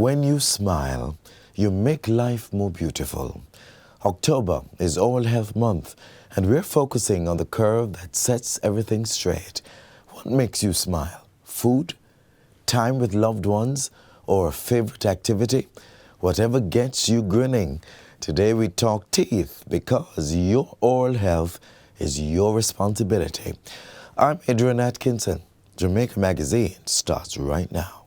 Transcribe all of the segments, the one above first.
When you smile, you make life more beautiful. October is Oral Health Month, and we're focusing on the curve that sets everything straight. What makes you smile? Food? Time with loved ones? Or a favorite activity? Whatever gets you grinning. Today we talk teeth because your oral health is your responsibility. I'm Adrian Atkinson. Jamaica Magazine starts right now.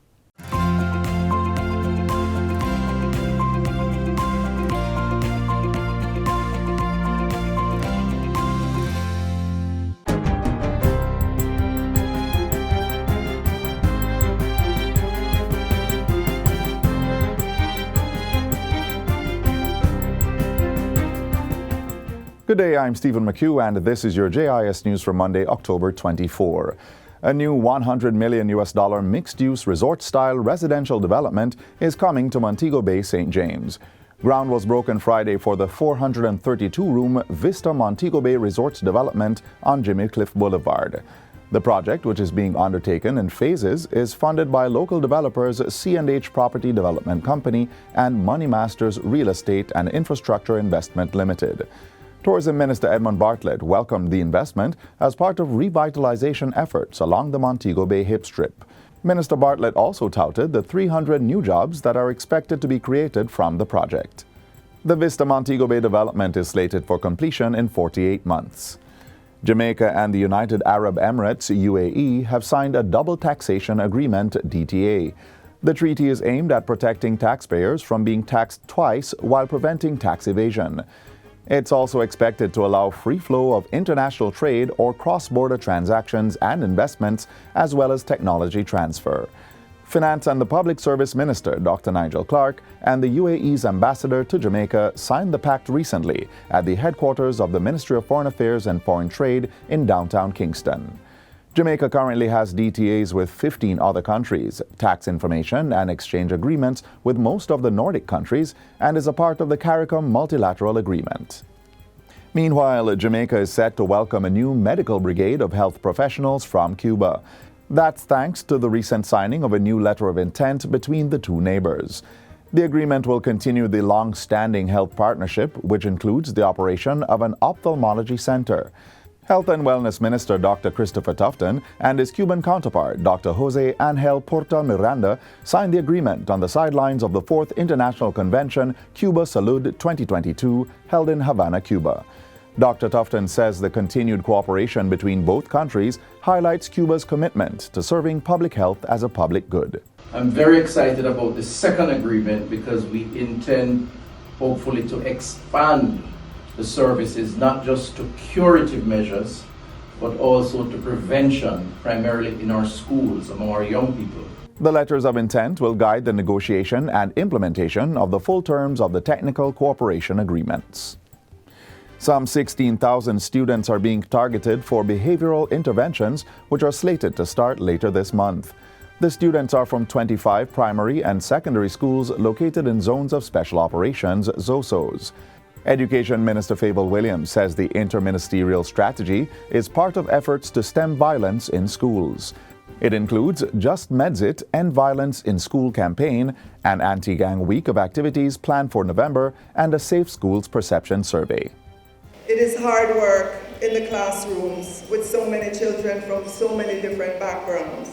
Good day, I'm Stephen McHugh, and this is your JIS News for Monday, October 24. A new $100 million mixed-use resort-style residential development is coming to Montego Bay, St. James. Ground was broken Friday for the 432-room Vista Montego Bay Resorts development on Jimmy Cliff Boulevard. The project, which is being undertaken in phases, is funded by local developers C&H Property Development Company and Money Masters Real Estate and Infrastructure Investment Limited. Tourism Minister Edmund Bartlett welcomed the investment as part of revitalization efforts along the Montego Bay Hip Strip. Minister Bartlett also touted the 300 new jobs that are expected to be created from the project. The Vista Montego Bay development is slated for completion in 48 months. Jamaica and the United Arab Emirates, UAE, have signed a double taxation agreement, DTA. The treaty is aimed at protecting taxpayers from being taxed twice while preventing tax evasion. It's also expected to allow free flow of international trade or cross-border transactions and investments, as well as technology transfer. Finance and the Public Service Minister, Dr. Nigel Clark, and the UAE's ambassador to Jamaica signed the pact recently at the headquarters of the Ministry of Foreign Affairs and Foreign Trade in downtown Kingston. Jamaica currently has DTAs with 15 other countries, tax information and exchange agreements with most of the Nordic countries, and is a part of the CARICOM multilateral agreement. Meanwhile, Jamaica is set to welcome a new medical brigade of health professionals from Cuba. That's thanks to the recent signing of a new letter of intent between the two neighbors. The agreement will continue the long-standing health partnership, which includes the operation of an ophthalmology center. Health and Wellness Minister Dr. Christopher Tufton and his Cuban counterpart, Dr. Jose Angel Porta Miranda, signed the agreement on the sidelines of the 4th International Convention, Cuba Salud 2022, held in Havana, Cuba. Dr. Tufton says the continued cooperation between both countries highlights Cuba's commitment to serving public health as a public good. I'm very excited about the second agreement because we intend, hopefully, to expand the services not just to curative measures, but also to prevention, primarily in our schools among our young people. The letters of intent will guide the negotiation and implementation of the full terms of the technical cooperation agreements. Some 16,000 students are being targeted for behavioral interventions, which are slated to start later this month. The students are from 25 primary and secondary schools located in zones of special operations, ZOSOs. Education Minister Fable Williams says the interministerial strategy is part of efforts to stem violence in schools. It includes Just Medsit End Violence in School campaign, an anti-gang week of activities planned for November, and a Safe Schools Perception Survey. It is hard work in the classrooms with so many children from so many different backgrounds.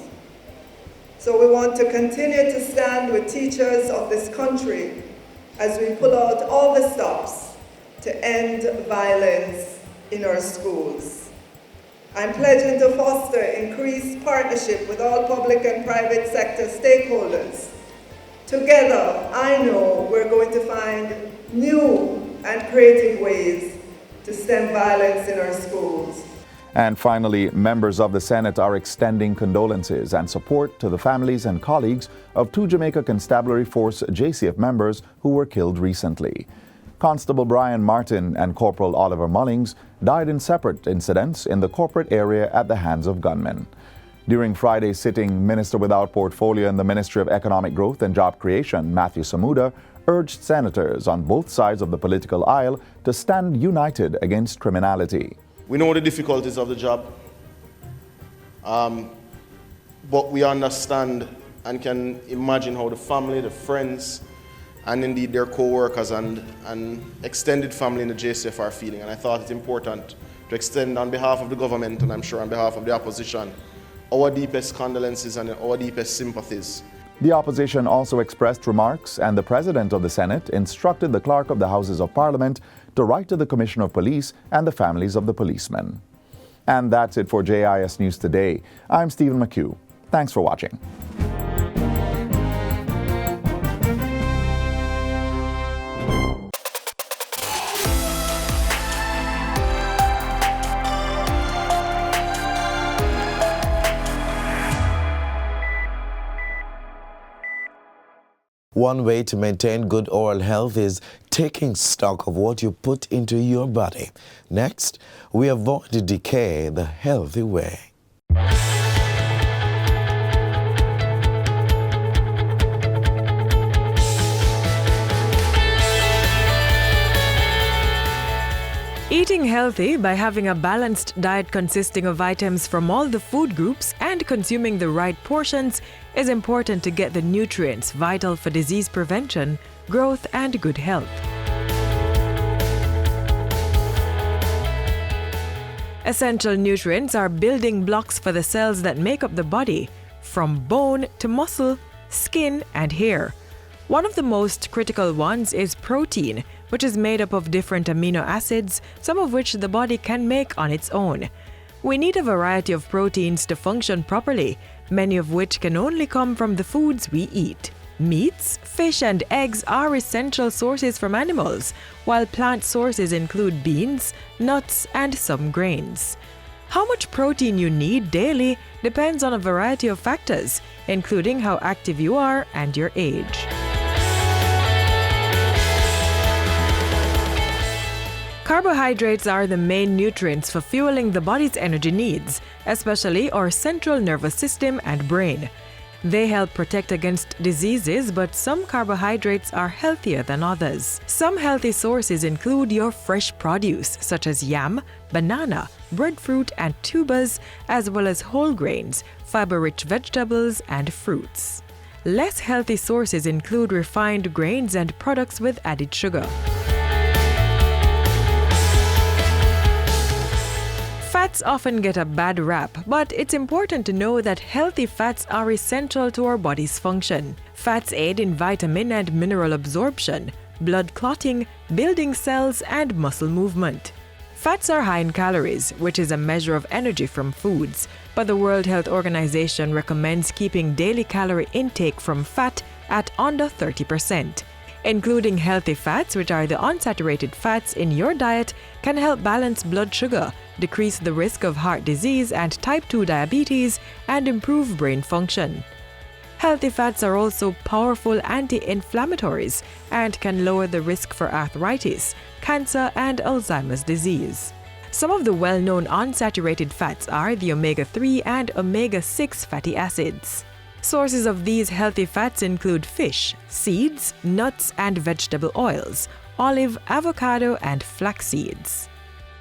So we want to continue to stand with teachers of this country as we pull out all the stops to end violence in our schools. I'm pledging to foster increased partnership with all public and private sector stakeholders. Together, I know we're going to find new and creative ways to stem violence in our schools. And finally, members of the Senate are extending condolences and support to the families and colleagues of 2 Jamaica Constabulary Force JCF members who were killed recently. Constable Brian Martin and Corporal Oliver Mullings died in separate incidents in the corporate area at the hands of gunmen. During Friday's sitting, Minister without portfolio in the Ministry of Economic Growth and Job Creation, Matthew Samuda, urged senators on both sides of the political aisle to stand united against criminality. We know the difficulties of the job, but we understand and can imagine how the family, the friends, and indeed their co-workers and extended family in the JCF are feeling. And I thought it important to extend on behalf of the government, and I'm sure on behalf of the opposition, our deepest condolences and our deepest sympathies. The opposition also expressed remarks, and the President of the Senate instructed the Clerk of the Houses of Parliament to write to the Commissioner of Police and the families of the policemen. And that's it for JIS News Today. I'm Stephen McHugh. Thanks for watching. One way to maintain good oral health is taking stock of what you put into your body. Next, we avoid decay the healthy way. Eating healthy by having a balanced diet consisting of items from all the food groups and consuming the right portions is important to get the nutrients vital for disease prevention, growth, and good health. Essential nutrients are building blocks for the cells that make up the body, from bone to muscle, skin, and hair. One of the most critical ones is protein, which is made up of different amino acids, some of which the body can make on its own. We need a variety of proteins to function properly, many of which can only come from the foods we eat. Meats, fish, and eggs are essential sources from animals, while plant sources include beans, nuts, and some grains. How much protein you need daily depends on a variety of factors, including how active you are and your age. Carbohydrates are the main nutrients for fueling the body's energy needs, especially our central nervous system and brain. They help protect against diseases, but some carbohydrates are healthier than others. Some healthy sources include your fresh produce, such as yam, banana, breadfruit, and tubers, as well as whole grains, fiber-rich vegetables, and fruits. Less healthy sources include refined grains and products with added sugar. Fats often get a bad rap, but it's important to know that healthy fats are essential to our body's function. Fats aid in vitamin and mineral absorption, blood clotting, building cells, and muscle movement. Fats are high in calories, which is a measure of energy from foods, but the World Health Organization recommends keeping daily calorie intake from fat at under 30%. Including healthy fats, which are the unsaturated fats in your diet, can help balance blood sugar, decrease the risk of heart disease and type 2 diabetes, and improve brain function. Healthy fats are also powerful anti-inflammatories and can lower the risk for arthritis, cancer, and Alzheimer's disease. Some of the well-known unsaturated fats are the omega-3 and omega-6 fatty acids. Sources of these healthy fats include fish, seeds, nuts, and vegetable oils, olive, avocado, and flax seeds.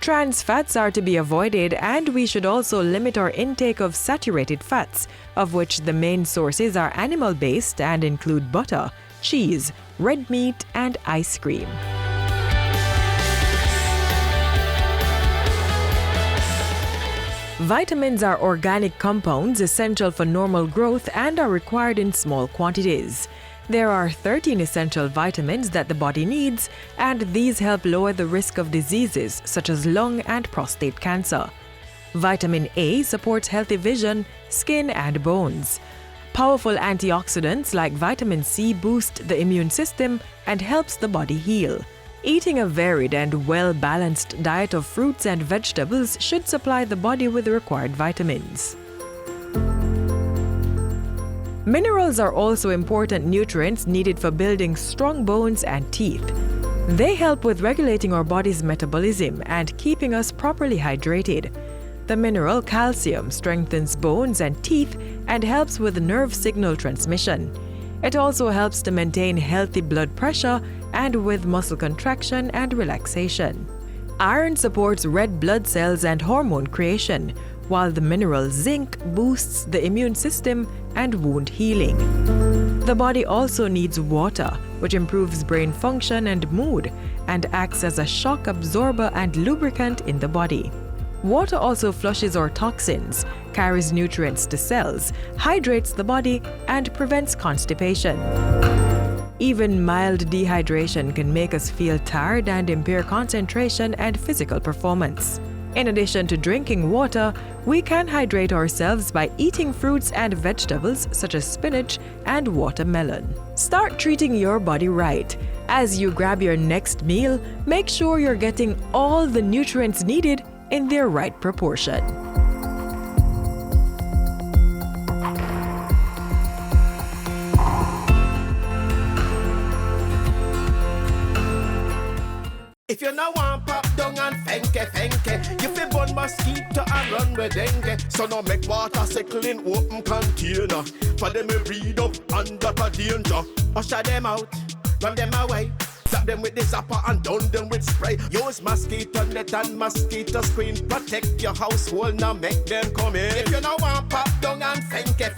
Trans fats are to be avoided, and we should also limit our intake of saturated fats, of which the main sources are animal-based and include butter, cheese, red meat, and ice cream. Vitamins are organic compounds essential for normal growth and are required in small quantities. There are 13 essential vitamins that the body needs, and these help lower the risk of diseases such as lung and prostate cancer. Vitamin A supports healthy vision, skin, and bones. Powerful antioxidants like vitamin C boost the immune system and helps the body heal. Eating a varied and well-balanced diet of fruits and vegetables should supply the body with the required vitamins. Minerals are also important nutrients needed for building strong bones and teeth. They help with regulating our body's metabolism and keeping us properly hydrated. The mineral calcium strengthens bones and teeth and helps with nerve signal transmission. It also helps to maintain healthy blood pressure and with muscle contraction and relaxation. Iron supports red blood cells and hormone creation, while the mineral zinc boosts the immune system and wound healing. The body also needs water, which improves brain function and mood, and acts as a shock absorber and lubricant in the body. Water also flushes our toxins, carries nutrients to cells, hydrates the body, and prevents constipation. Even mild dehydration can make us feel tired and impair concentration and physical performance. In addition to drinking water, we can hydrate ourselves by eating fruits and vegetables such as spinach and watermelon. Start treating your body right. As you grab your next meal, make sure you're getting all the nutrients needed in their right proportion. If you no want pop down and fenke, you fi burn mosquito and run with dengue. So no make water cycle in open container. For them we read up under the danger. Usher them out, run them away. Zap them with the zapper and down them with spray. Use mosquito net and mosquito screen. Protect your household, now make them come in. If you no want pop down and fenke,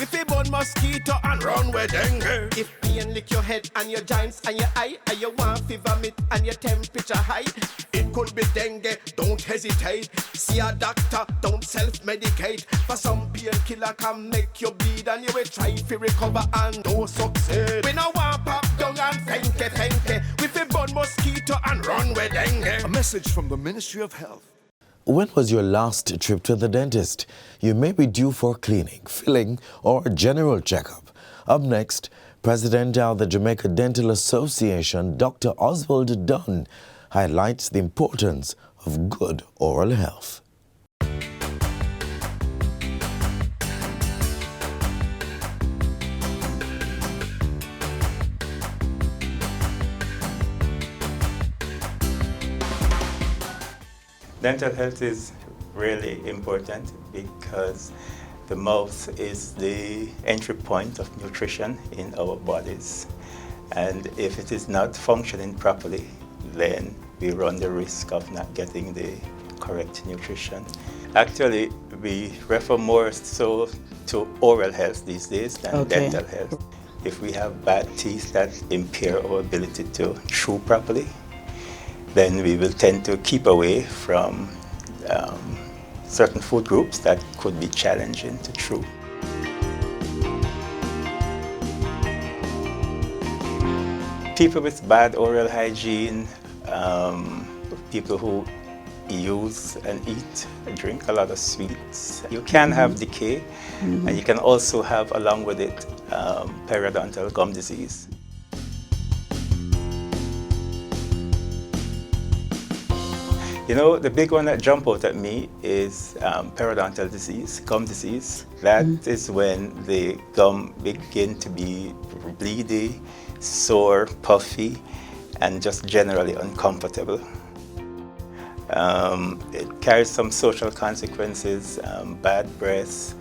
if you burn mosquito and run with dengue. If pain lick your head and your joints and your eye, and you want fever meat and your temperature high, it could be dengue, don't hesitate. See a doctor, don't self-medicate. For some painkiller can make you bleed and you will try to recover and no succeed. We no want pop down and fenke. We fi burn mosquito and run with dengue. A message from the Ministry of Health. When was your last trip to the dentist? You may be due for cleaning, filling, or general checkup. Up next, President of the Jamaica Dental Association, Dr. Oswald Dunn, highlights the importance of good oral health. Dental health is really important because the mouth is the entry point of nutrition in our bodies. And if it is not functioning properly, then we run the risk of not getting the correct nutrition. Actually, we refer more so to oral health these days than dental health. If we have bad teeth that impair our ability to chew properly, then we will tend to keep away from certain food groups that could be challenging to chew. People with bad oral hygiene, people who use and eat, drink a lot of sweets. You can have decay, and you can also have, along with it, periodontal gum disease. You know, the big one that jump out at me is periodontal disease, gum disease. That is when the gum begin to be bleedy, sore, puffy, and just generally uncomfortable. It carries some social consequences, bad breath,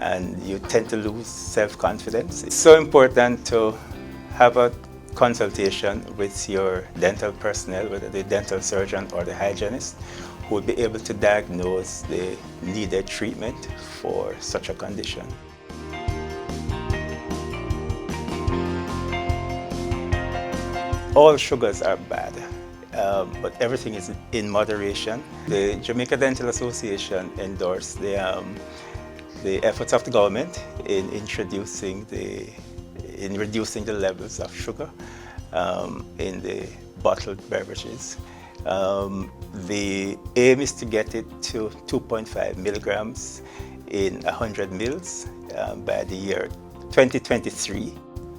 and you tend to lose self-confidence. It's so important to have a consultation with your dental personnel, whether the dental surgeon or the hygienist, who will be able to diagnose the needed treatment for such a condition. All sugars are bad, but everything is in moderation. The Jamaica Dental Association endorsed the efforts of the government in reducing the levels of sugar in the bottled beverages. The aim is to get it to 2.5 milligrams in 100 mils by the year 2023.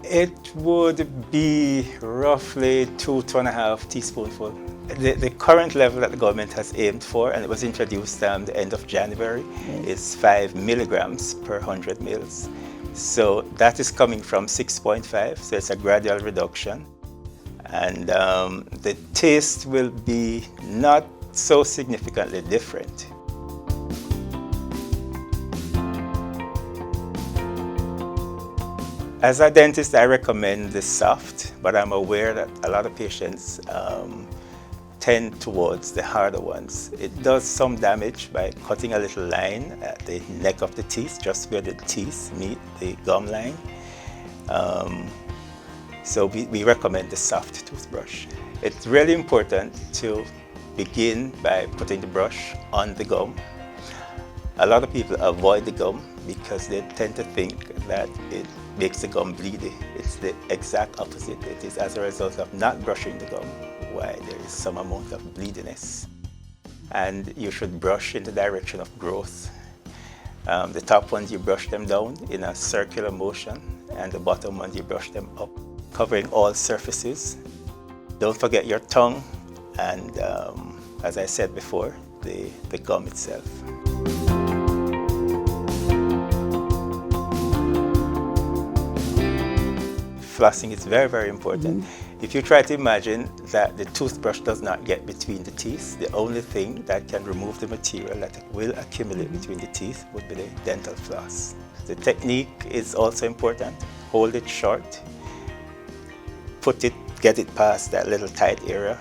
It would be roughly 2.5 teaspoonful. The current level that the government has aimed for, and it was introduced the end of January, is 5 milligrams per 100 mils. So that is coming from 6.5, so it's a gradual reduction. And the taste will be not so significantly different. As a dentist, I recommend the soft, but I'm aware that a lot of patients tend towards the harder ones. It does some damage by cutting a little line at the neck of the teeth, just where the teeth meet the gum line. So we recommend the soft toothbrush. It's really important to begin by putting the brush on the gum. A lot of people avoid the gum because they tend to think that it makes the gum bleedy. It's the exact opposite. It is as a result of not brushing the gum why there is some amount of bleediness. And you should brush in the direction of growth. The top ones, you brush them down in a circular motion, and the bottom ones, you brush them up, covering all surfaces. Don't forget your tongue and, as I said before, the gum itself. Flossing is very, very important. If you try to imagine that the toothbrush does not get between the teeth, the only thing that can remove the material that will accumulate between the teeth would be the dental floss. The technique is also important. Hold it short, get it past that little tight area,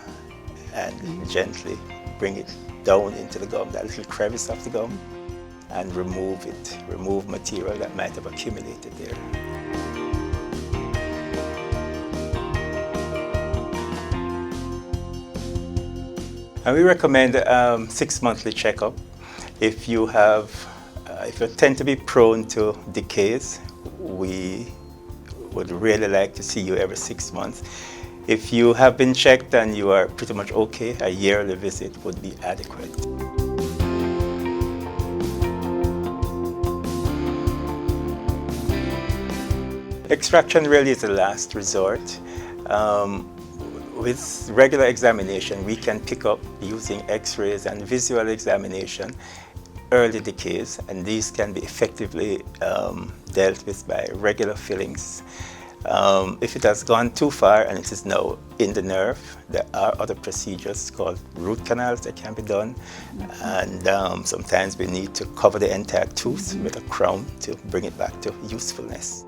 and gently bring it down into the gum, that little crevice of the gum, and remove it. Remove material that might have accumulated there. And we recommend 6 monthly checkup. If you tend to be prone to decays, we would really like to see you every 6 months. If you have been checked and you are pretty much okay, a yearly visit would be adequate. Extraction really is the last resort. With regular examination, we can pick up using x-rays and visual examination early decays, and these can be effectively dealt with by regular fillings. If it has gone too far and it is now in the nerve, there are other procedures called root canals that can be done, and sometimes we need to cover the entire tooth with a crown to bring it back to usefulness.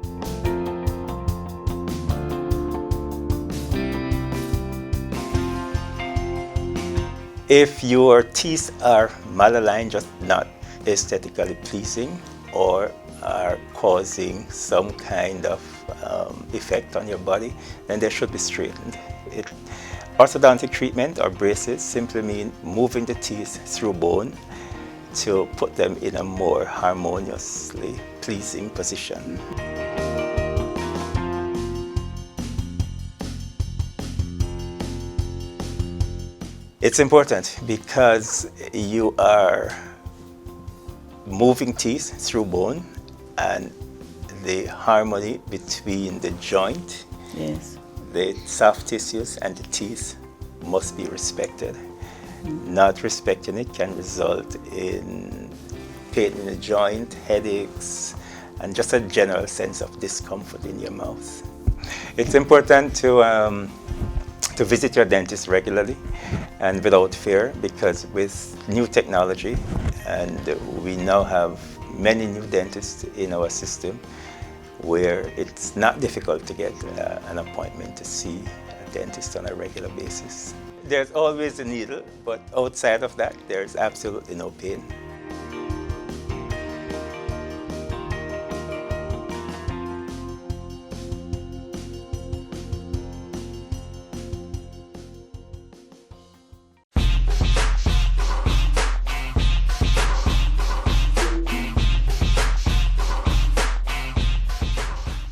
If your teeth are malaligned, just not aesthetically pleasing, or are causing some kind of effect on your body, then they should be straightened. Orthodontic treatment or braces simply mean moving the teeth through bone to put them in a more harmoniously pleasing position. It's important because you are moving teeth through bone, and the harmony between the joint, the soft tissues, and the teeth must be respected. Not respecting it can result in pain in the joint, headaches, and just a general sense of discomfort in your mouth. It's important to visit your dentist regularly and without fear, because with new technology, and we now have many new dentists in our system, where it's not difficult to get an appointment to see a dentist on a regular basis. There's always a needle, but outside of that, there's absolutely no pain.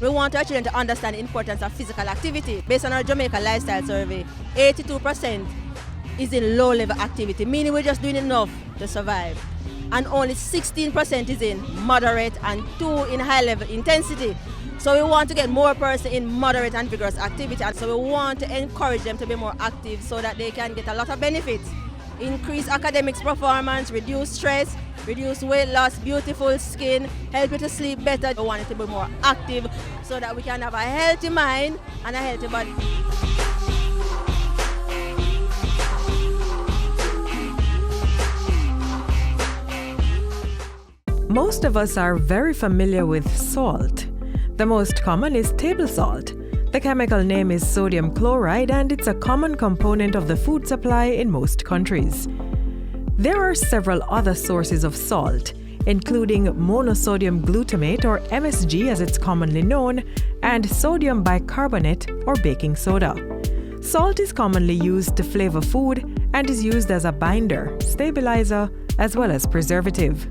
We want our children to understand the importance of physical activity. Based on our Jamaica lifestyle survey, 82% is in low-level activity, meaning we're just doing enough to survive. And only 16% is in moderate and 2% in high-level intensity. So we want to get more person in moderate and vigorous activity. And so we want to encourage them to be more active so that they can get a lot of benefits. Increase academics performance, reduce stress, reduce weight loss, beautiful skin, help you to sleep better. We want it to be more active so that we can have a healthy mind and a healthy body. Most of us are very familiar with salt. The most common is table salt. The chemical name is sodium chloride, and it's a common component of the food supply in most countries. There are several other sources of salt, including monosodium glutamate, or MSG as it's commonly known, and sodium bicarbonate, or baking soda. Salt is commonly used to flavor food and is used as a binder, stabilizer, as well as preservative.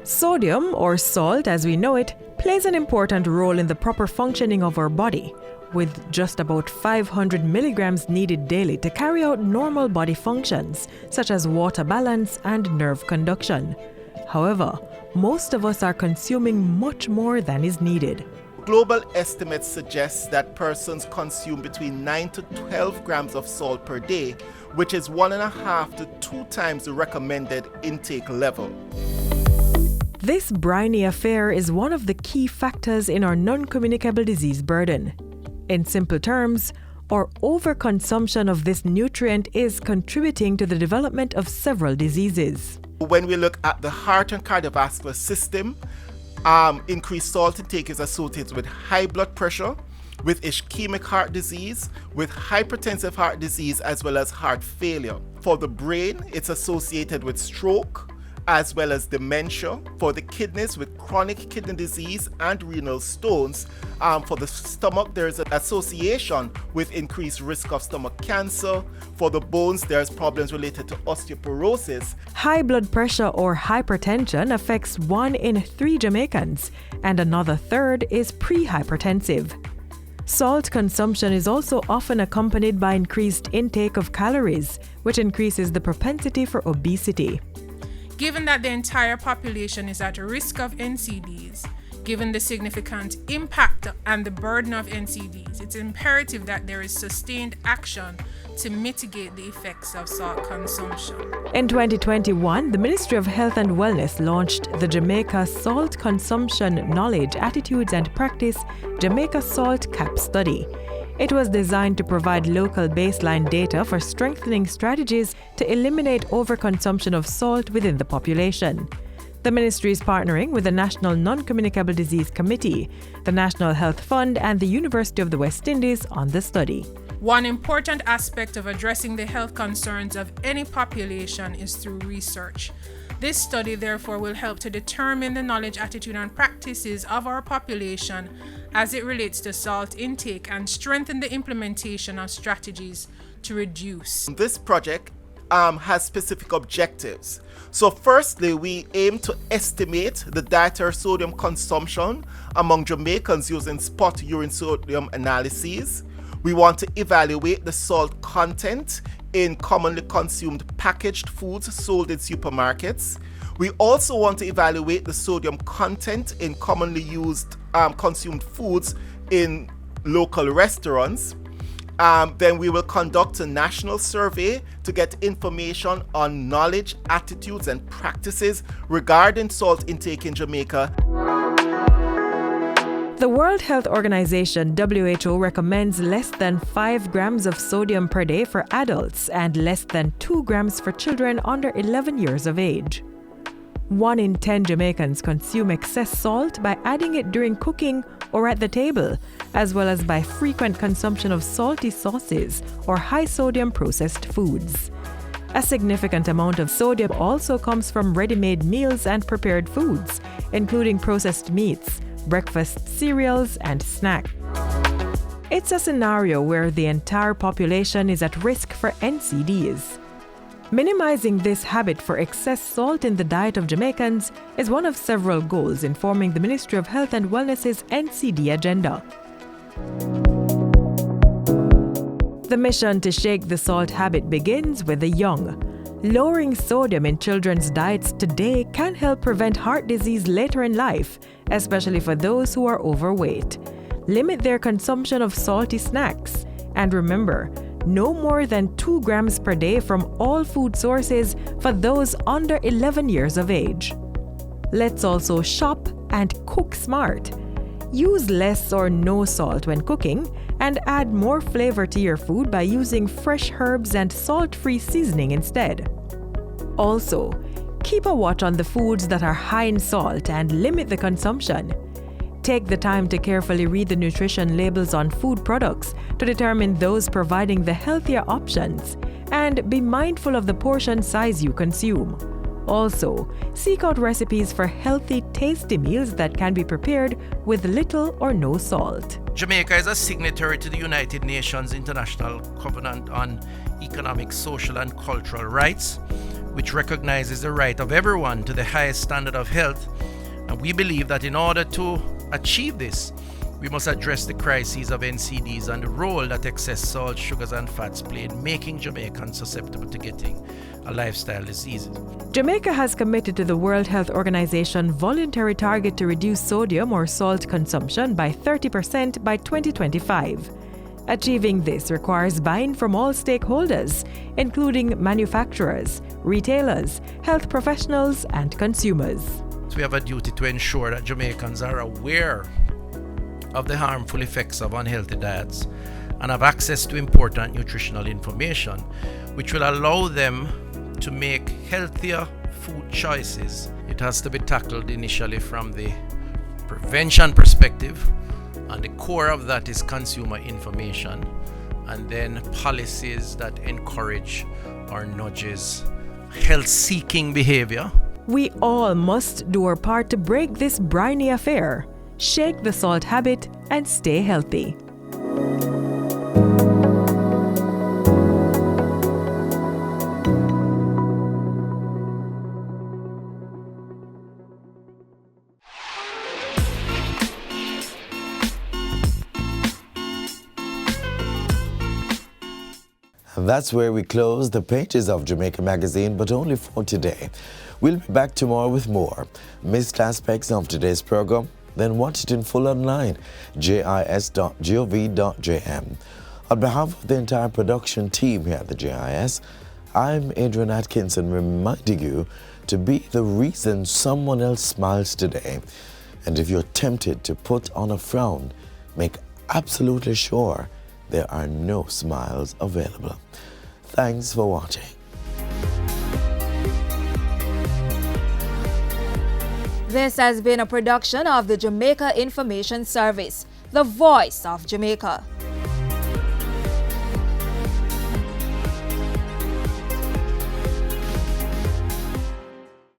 Sodium, or salt as we know it, plays an important role in the proper functioning of our body, with just about 500 milligrams needed daily to carry out normal body functions, such as water balance and nerve conduction. However, most of us are consuming much more than is needed. Global estimates suggest that persons consume between 9 to 12 grams of salt per day, which is 1.5 to 2 times the recommended intake level. This briny affair is one of the key factors in our non-communicable disease burden. In simple terms, our overconsumption of this nutrient is contributing to the development of several diseases. When we look at the heart and cardiovascular system, increased salt intake is associated with high blood pressure, with ischemic heart disease, with hypertensive heart disease, as well as heart failure. For the brain, it's associated with stroke, as well as dementia. For the kidneys, with chronic kidney disease and renal stones. For the stomach, there is an association with increased risk of stomach cancer. For the bones, there's problems related to osteoporosis. High blood pressure or hypertension affects 1 in 3 Jamaicans, and another third is pre-hypertensive. Salt consumption is also often accompanied by increased intake of calories, which increases the propensity for obesity. Given that the entire population is at risk of NCDs, given the significant impact and the burden of NCDs, it's imperative that there is sustained action to mitigate the effects of salt consumption. In 2021, the Ministry of Health and Wellness launched the Jamaica Salt Consumption Knowledge, Attitudes and Practice Jamaica Salt CAP Study. It was designed to provide local baseline data for strengthening strategies to eliminate overconsumption of salt within the population. The ministry is partnering with the National Non-Communicable Disease Committee, the National Health Fund, and the University of the West Indies on the study. One important aspect of addressing the health concerns of any population is through research. This study, therefore, will help to determine the knowledge, attitude, and practices of our population as it relates to salt intake and strengthen the implementation of strategies to reduce. This project has specific objectives. So firstly, we aim to estimate the dietary sodium consumption among Jamaicans using spot urine sodium analyses. We want to evaluate the salt content in commonly consumed packaged foods sold in supermarkets. We also want to evaluate the sodium content in commonly used consumed foods in local restaurants. Then we will conduct a national survey to get information on knowledge, attitudes, and practices regarding salt intake in Jamaica. The World Health Organization (WHO) recommends less than 5 grams of sodium per day for adults and less than 2 grams for children under 11 years of age. 1 in 10 Jamaicans consume excess salt by adding it during cooking or at the table, as well as by frequent consumption of salty sauces or high-sodium processed foods. A significant amount of sodium also comes from ready-made meals and prepared foods, including processed meats, breakfast cereals, and snacks. It's a scenario where the entire population is at risk for NCDs. Minimizing this habit for excess salt in the diet of Jamaicans is one of several goals informing the Ministry of Health and Wellness's NCD agenda. The mission to shake the salt habit begins with the young. Lowering sodium in children's diets today can help prevent heart disease later in life, especially for those who are overweight. Limit their consumption of salty snacks. And remember, no more than 2 grams per day from all food sources for those under 11 years of age. Let's also shop and cook smart. Use less or no salt when cooking, and add more flavor to your food by using fresh herbs and salt-free seasoning instead. Also, keep a watch on the foods that are high in salt and limit the consumption. Take the time to carefully read the nutrition labels on food products to determine those providing the healthier options, and be mindful of the portion size you consume. Also, seek out recipes for healthy, tasty meals that can be prepared with little or no salt. Jamaica is a signatory to the United Nations International Covenant on Economic, Social and Cultural Rights, which recognizes the right of everyone to the highest standard of health. And we believe that in order to achieve this, we must address the crises of NCDs and the role that excess salt, sugars and fats play in making Jamaicans susceptible to getting a lifestyle disease. Jamaica has committed to the World Health Organization voluntary target to reduce sodium or salt consumption by 30% by 2025. Achieving this requires buy-in from all stakeholders, including manufacturers, retailers, health professionals, and consumers. So we have a duty to ensure that Jamaicans are aware of the harmful effects of unhealthy diets and have access to important nutritional information, which will allow them to make healthier food choices. It has to be tackled initially from the prevention perspective, and the core of that is consumer information, and then policies that encourage or nudges health-seeking behavior. We all must do our part to break this briny affair. Shake the salt habit and stay healthy. And that's where we close the pages of Jamaica Magazine, but only for today. We'll be back tomorrow with more. Missed aspects of today's program? Then watch it in full online, jis.gov.jm. On behalf of the entire production team here at the JIS, I'm Adrian Atkinson, reminding you to be the reason someone else smiles today. And if you're tempted to put on a frown, make absolutely sure there are no smiles available. Thanks for watching. This has been a production of the Jamaica Information Service, the voice of Jamaica.